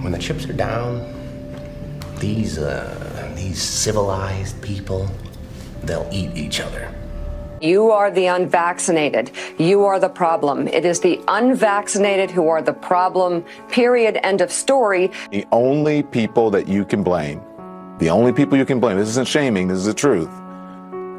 when the chips are down, these civilized people, they'll eat each other. You are the unvaccinated. You are the problem. It is the unvaccinated who are the problem, period, end of story. The only people that you can blame, this isn't shaming, this is the truth.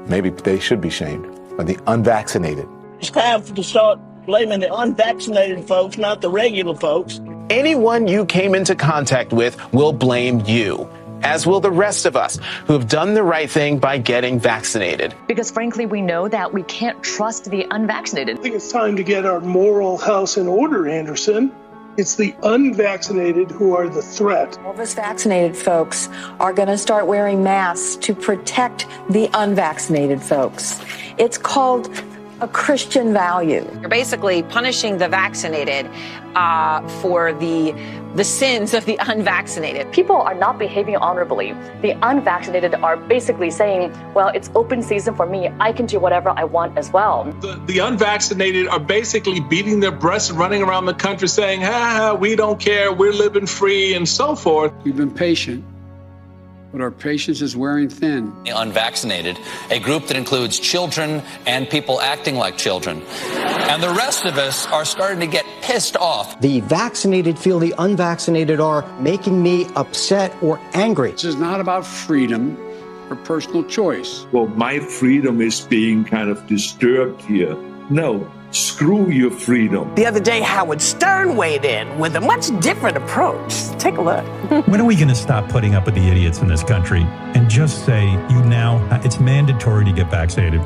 Maybe they should be shamed, are the unvaccinated. It's time to start blaming the unvaccinated folks, not the regular folks. Anyone you came into contact with will blame you, as will the rest of us who have done the right thing by getting vaccinated. Because frankly, we know that we can't trust the unvaccinated. I think it's time to get our moral house in order, Anderson. It's the unvaccinated who are the threat. All of us vaccinated folks are going to start wearing masks to protect the unvaccinated folks. It's called a Christian value. You're basically punishing the vaccinated for the sins of the unvaccinated. People are not behaving honorably. The unvaccinated are basically saying, well, it's open season for me. I can do whatever I want as well. The unvaccinated are basically beating their breasts and running around the country saying, we don't care, we're living free and so forth. We've been patient, but our patience is wearing thin. The unvaccinated, a group that includes children and people acting like children. And the rest of us are starting to get pissed off. The vaccinated feel the unvaccinated are making me upset or angry. This is not about freedom or personal choice. Well, my freedom is being kind of disturbed here. No. Screw your freedom. The other day, Howard Stern weighed in with a much different approach. Take a look. When are we going to stop putting up with the idiots in this country and just say, it's mandatory to get vaccinated?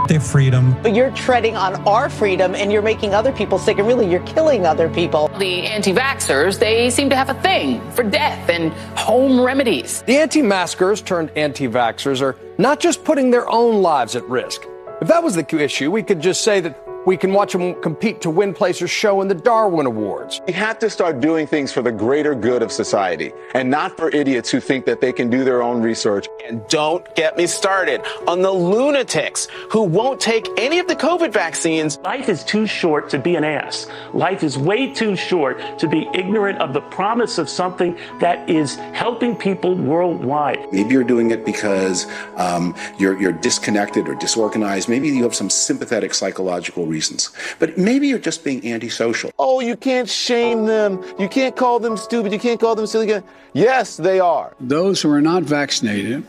Their freedom. But you're treading on our freedom and you're making other people sick, and really you're killing other people. The anti-vaxxers, they seem to have a thing for death and home remedies. The anti-maskers turned anti-vaxxers are not just putting their own lives at risk. If that was the issue, we could just say that we can watch them compete to win place or show in the Darwin Awards. We have to start doing things for the greater good of society and not for idiots who think that they can do their own research. And don't get me started on the lunatics who won't take any of the COVID vaccines. Life is too short to be an ass. Life is way too short to be ignorant of the promise of something that is helping people worldwide. Maybe you're doing it because you're disconnected or disorganized. Maybe you have some sympathetic psychological reasons. But maybe you're just being antisocial. Oh, you can't shame them. You can't call them stupid. You can't call them silly. Yes, they are. Those who are not vaccinated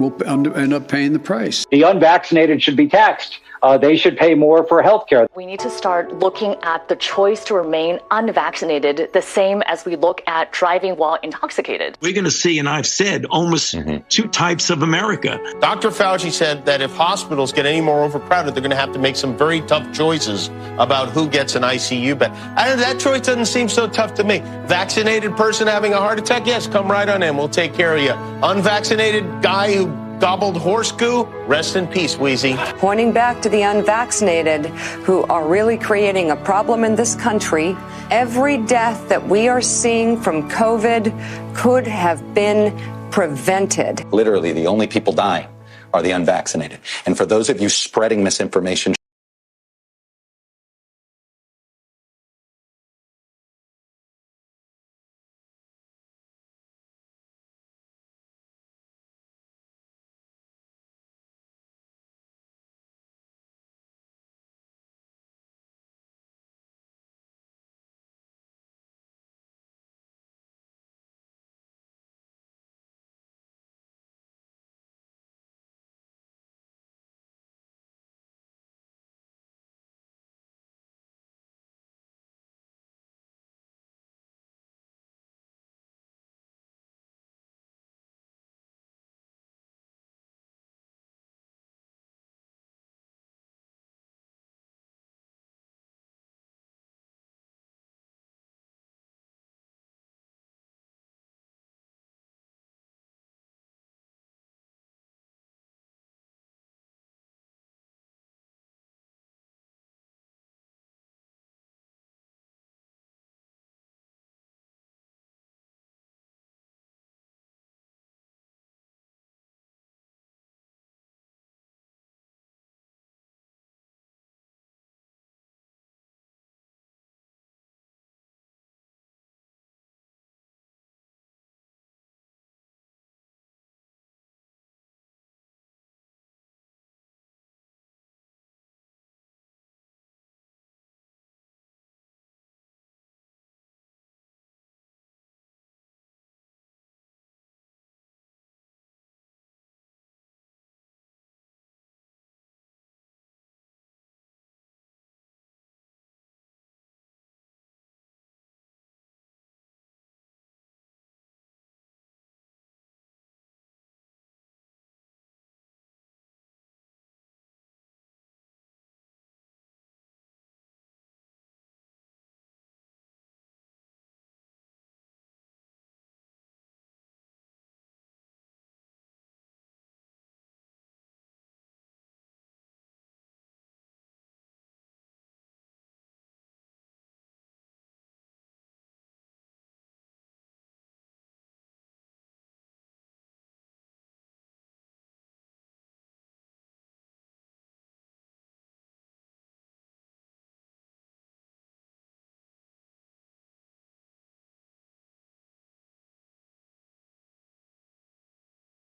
will end up paying the price. The unvaccinated should be taxed. They should pay more for health care. We need to start looking at the choice to remain unvaccinated the same as we look at driving while intoxicated. We're going to see, and I've said, almost two types of America. Dr. Fauci said that if hospitals get any more overcrowded, they're going to have to make some very tough choices about who gets an ICU bed. That choice doesn't seem so tough to me. Vaccinated person having a heart attack, yes, come right on in. We'll take care of you. Unvaccinated guy who gobbled horse goo, rest in peace, Wheezy. Pointing back to the unvaccinated who are really creating a problem in this country, every death that we are seeing from COVID could have been prevented. Literally, the only people dying are the unvaccinated. And for those of you spreading misinformation,